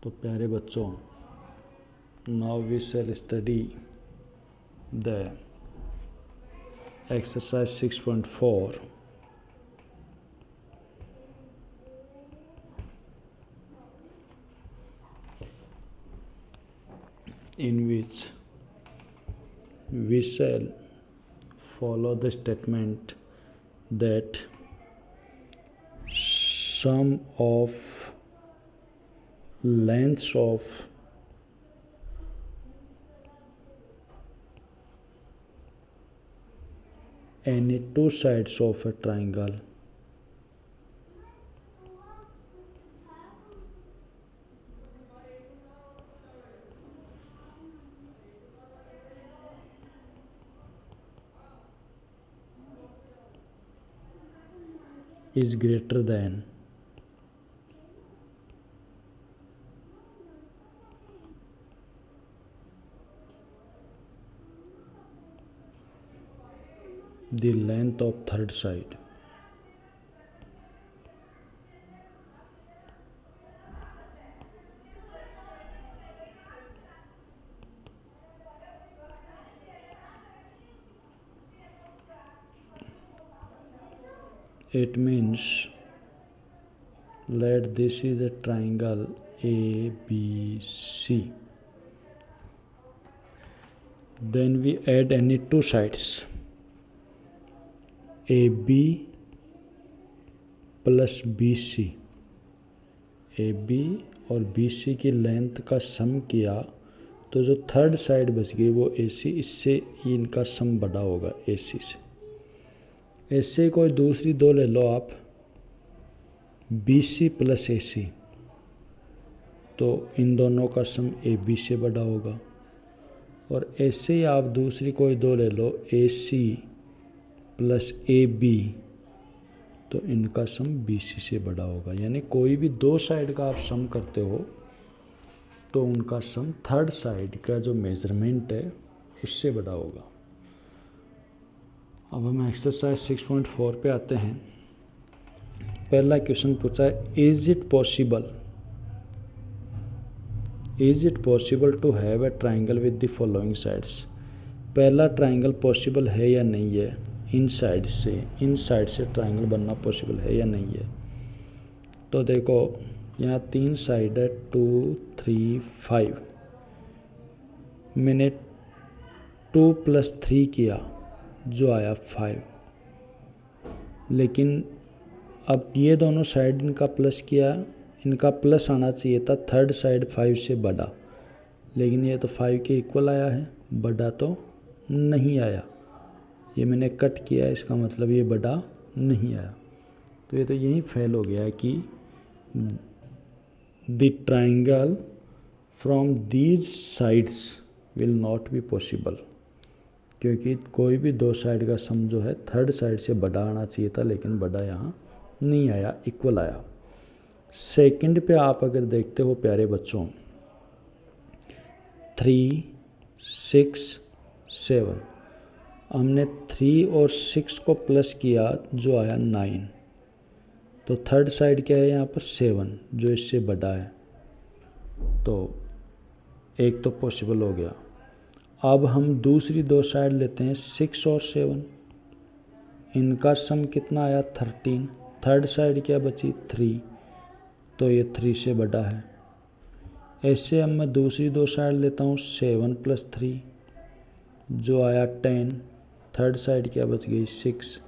तो प्यारे बच्चों, now we shall study the exercise 6.4 in which we shall follow the statement that sum of lengths of any two sides of a triangle is greater than the length of third side. It means let this is a triangle ABC. Then we add any two sides AB plus BC. AB और BC की length का सम किया तो जो third side बच गई वो AC, इससे इनका सम बड़ा होगा AC से। ऐसे कोई दूसरी दो ले लो आप, BC प्लस AC, तो इन दोनों का सम AB से बड़ा होगा। और ऐसे ही आप दूसरी कोई दो ले लो AC प्लस AB, तो इनका सम BC से बड़ा होगा। यानी कोई भी दो साइड का आप सम करते हो तो उनका सम थर्ड साइड का जो मेजरमेंट है उससे बड़ा होगा। अब हम एक्सरसाइज 6.4 पे आते हैं। पहला क्वेश्चन पूछा है, is it possible to have a triangle with the following sides. पहला ट्राइंगल पॉसिबल है या नहीं है, इन साइड से ट्राइंगल बनना पॉसिबल है या नहीं है। तो देखो यहाँ तीन साइड है, 2 3 5। मैंने 2 + 3 किया जो आया 5, लेकिन अब ये दोनों साइड इनका प्लस किया, इनका प्लस आना चाहिए था थर्ड साइड 5 से बड़ा, लेकिन ये तो 5 के इक्वल आया है, बड़ा तो नहीं आया। ये मैंने कट किया, इसका मतलब ये बड़ा नहीं आया। तो ये तो यही फेल हो गया है कि the triangle from these sides will not be possible, क्योंकि कोई भी दो साइड का सम जो है थर्ड साइड से बड़ा आना चाहिए था, लेकिन बड़ा यहाँ नहीं आया, इक्वल आया। सेकंड पे आप अगर देखते हो प्यारे बच्चों, 3 6 7, हमने 3 और 6 को प्लस किया जो आया 9, तो थर्ड साइड क्या है यहाँ पर 7 जो इससे बड़ा है, तो एक तो पॉसिबल हो गया। अब हम दूसरी दो साइड लेते हैं 6 और 7, इनका सम कितना आया 13, थर्ड साइड क्या बची 3, तो ये 3 से बड़ा है। ऐसे अब मैं दूसरी दो साइड लेता हूँ 7 + 3 जो आया 10, थर्ड साइड क्या बच गई 6।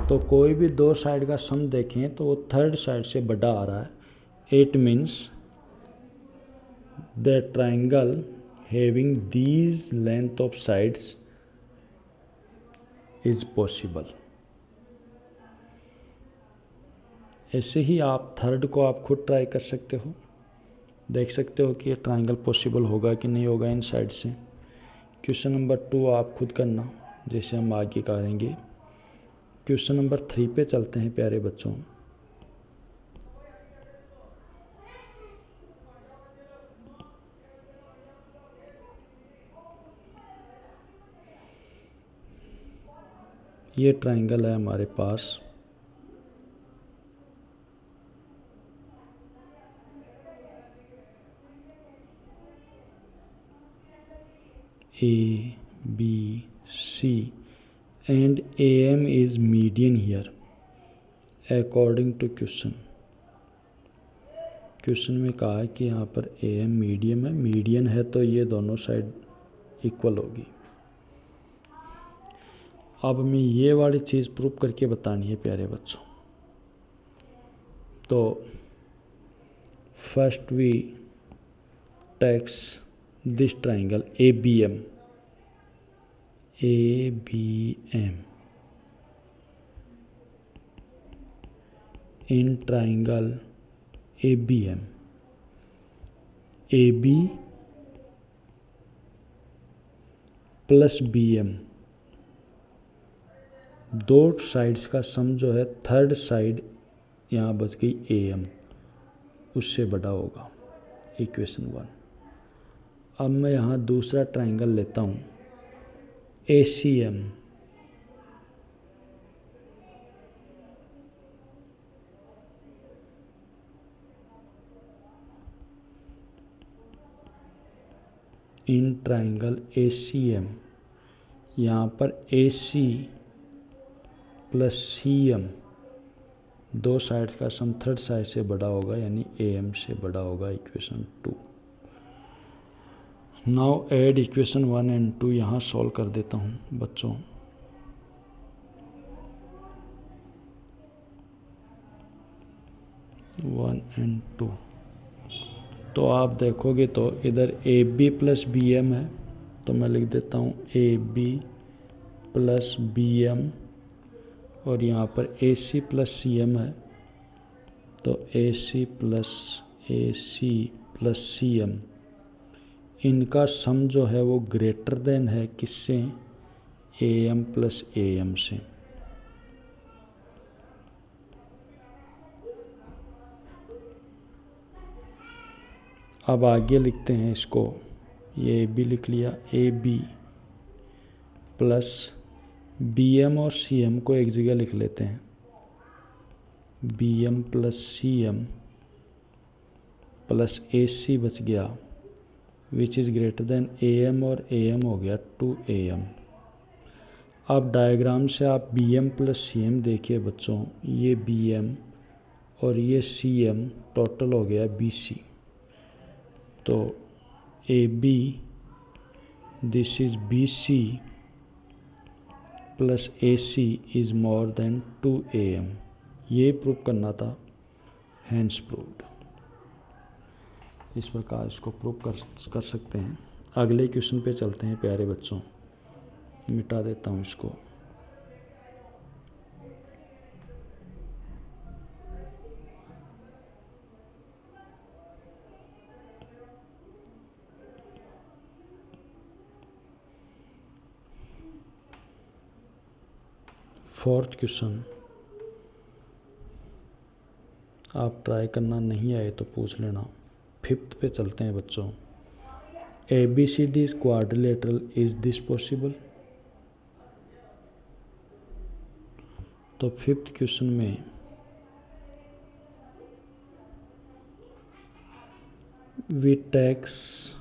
तो कोई भी दो साइड का सम देखें तो वो थर्ड साइड से बड़ा आ रहा है। It means the triangle having these length of sides is possible। ऐसे ही आप थर्ड को आप खुद ट्राई कर सकते हो, देख सकते हो कि ये ट्राइंगल पॉसिबल होगा कि नहीं होगा इन साइड से। क्वेश्चन नंबर 2 आप खुद करना, जैसे हम आगे करेंगे। क्वेश्चन नंबर 3 पे चलते हैं प्यारे बच्चों। ये ट्राइंगल है हमारे पास, A, B, C and AM is median here according to question. Question में कहा है कि यहाँ पर AM मीडियम है, मीडियन है तो ये दोनों साइड इक्वल होगी। अब हमें ये वाली चीज़ प्रूव करके बतानी है प्यारे बच्चों। तो first we takes this triangle ABM in triangle ABM, AB plus BM दो साइड्स का सम जो है थर्ड साइड यहाँ बच गई AM उससे बड़ा होगा। इक्वेशन 1। अब मैं यहाँ दूसरा ट्राइंगल लेता हूँ ACM इन ट्राइंगल ACM यहाँ पर AC प्लस CM दो साइड्स का सम थर्ड साइड से बड़ा होगा यानी AM से बड़ा होगा। Equation 2। Now add equation 1 and 2 यहाँ सॉल्व कर देता हूँ बच्चों। वन एंड 2 तो आप देखोगे तो इधर AB प्लस BM है तो मैं लिख देता हूँ AB प्लस BM और यहाँ पर AC प्लस CM है तो AC प्लस CM इनका सम जो है वो ग्रेटर देन है किससे? AM प्लस AM से। अब आगे लिखते हैं इसको, ये AB लिख लिया, AB प्लस BM और CM को एक जगह लिख लेते हैं, BM plus CM plus AC बच गया which is greater than AM और AM हो गया 2AM। अब डायग्राम से आप BM प्लस CM देखिए बच्चों, ये BM और ये CM टोटल हो गया BC। तो AB this is BC plus AC is more than 2AM। ये प्रूव करना था, हैंस प्रूव्ड। इस प्रकार इसको प्रूव कर सकते हैं। अगले क्वेश्चन पे चलते हैं प्यारे बच्चों, मिटा देता हूँ इसको। फोर्थ क्वेश्चन आप ट्राई करना, नहीं आए तो पूछ लेना। फिफ्थ पे चलते हैं बच्चों। ABCD is quadrilateral, is this possible? तो फिफ्थ क्वेश्चन में we takes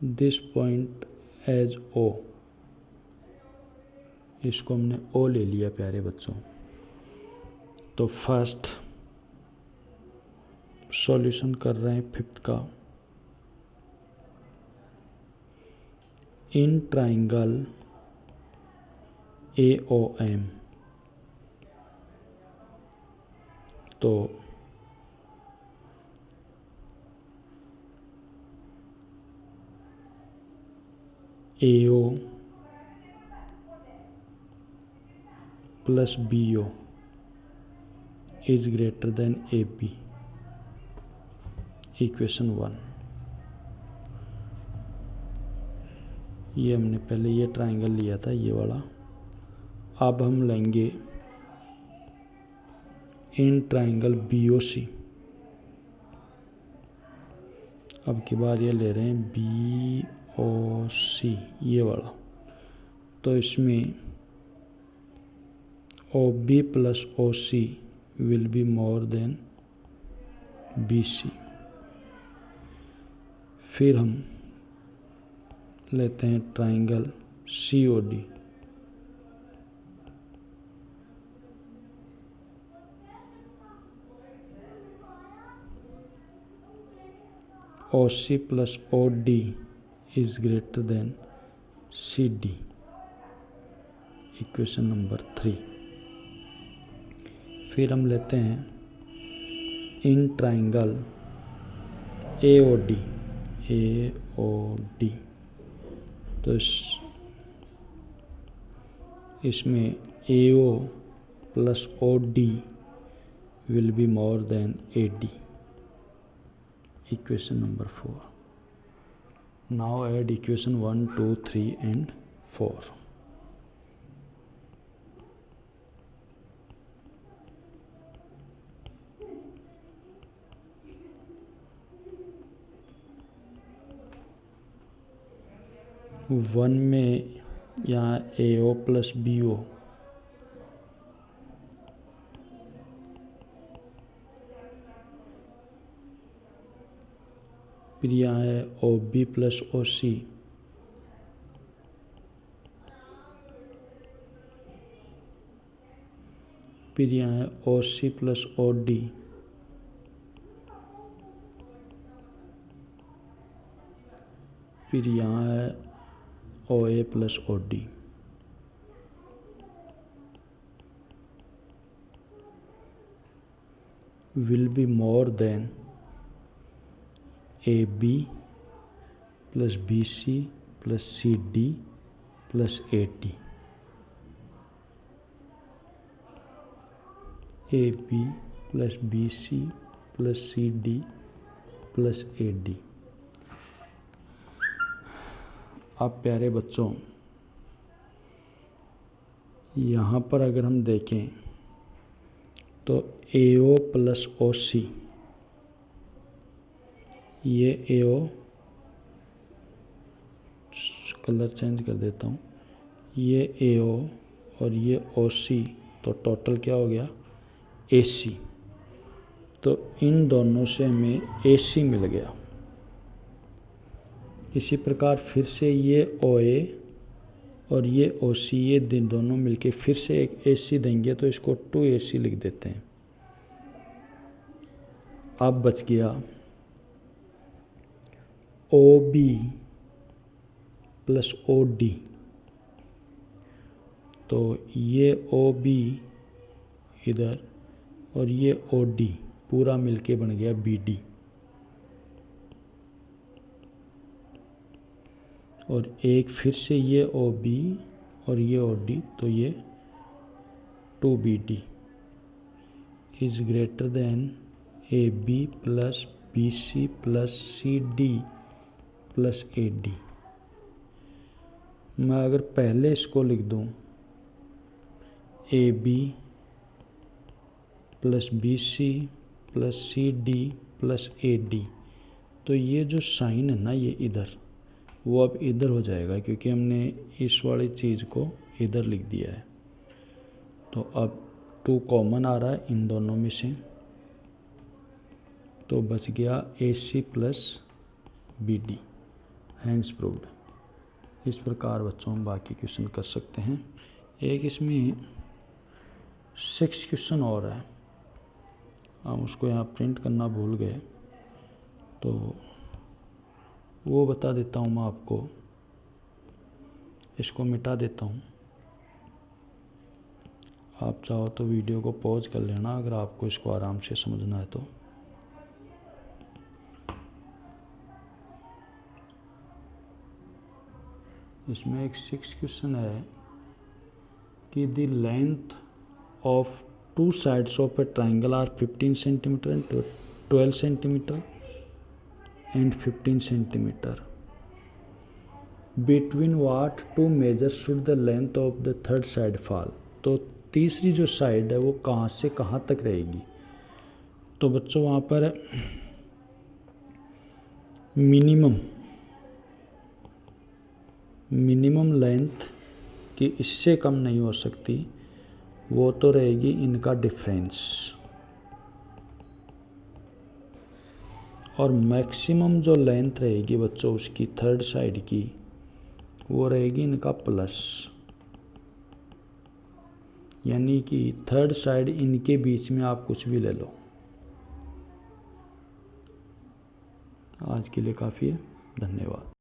this point as O, इसको हमने O ले लिया प्यारे बच्चों। तो फर्स्ट सॉल्यूशन कर रहे हैं फिफ्थ का। इन ट्राइंगल AOM, तो AO plus BO is greater than AB। Equation 1। ये हमने पहले ये ट्राइंगल लिया था, ये वाला। अब हम लेंगे इन ट्राइंगल BOC। अब की बार ये ले रहे हैं BOC, ये वाला। तो इसमें OB plus OC will be more than BC। फिर हम लेते हैं triangle COD। OC plus OD is greater than CD, equation number 3। फिर हम लेते हैं इन ट्राइंगल AOD। तो इसमें AO plus OD will be more than AD, equation number 4। Now add equation 1, 2, 3 and 4। One में यहाँ AO प्लस BO, फिर यहाँ है OB प्लस OC, फिर यहाँ है OC प्लस OD, फिर यहाँ है OA plus OD। Will be more than AB plus BC plus CD plus AD। AB plus BC plus CD plus AD। अब प्यारे बच्चों, यहाँ पर अगर हम देखें तो AO प्लस OC, ये AO, कलर चेंज कर देता हूँ, ये AO और ये OC, तो टोटल क्या हो गया AC। तो इन दोनों से हमें AC मिल गया। इसी प्रकार फिर से ये OA और ये OC, ये दोनों मिलके फिर से एक AC देंगे, तो इसको 2AC लिख देते हैं। अब बच गया OB प्लस OD, तो ये OB इधर और ये OD पूरा मिलके बन गया BD, और एक फिर से ये OB और ये OD, तो ये 2BD is greater than AB plus BC plus CD plus AD। मैं अगर पहले इसको लिख दूं AB plus BC plus CD plus AD, तो ये जो साइन है ना ये इधर, वो अब इधर हो जाएगा, क्योंकि हमने इस वाली चीज़ को इधर लिख दिया है। तो अब 2 कॉमन आ रहा है इन दोनों में से, तो बच गया AC plus BD, hence proved. इस प्रकार बच्चों हम बाकी क्वेश्चन कर सकते हैं। एक इसमें 6 क्वेश्चन और है, हम उसको यहाँ प्रिंट करना भूल गए, तो वो बता देता हूँ मैं आपको। इसको मिटा देता हूँ, आप चाहो तो वीडियो को पॉज कर लेना अगर आपको इसको आराम से समझना है तो। इसमें एक 6 क्वेश्चन है कि the length of 2 sides of a triangle are 15 centimetre and 12 centimetre and 15 centimetre. Between what 2 measures should the length of the third side fall. तो तीसरी जो साइड है वो कहाँ से कहाँ तक रहेगी। तो बच्चों वहाँ पर मिनिमम लेंथ कि इससे कम नहीं हो सकती, वो तो रहेगी इनका डिफरेंस, और मैक्सिमम जो लेंथ रहेगी बच्चों उसकी थर्ड साइड की, वो रहेगी इनका प्लस, यानी कि थर्ड साइड इनके बीच में आप कुछ भी ले लो। आज के लिए काफ़ी है, धन्यवाद।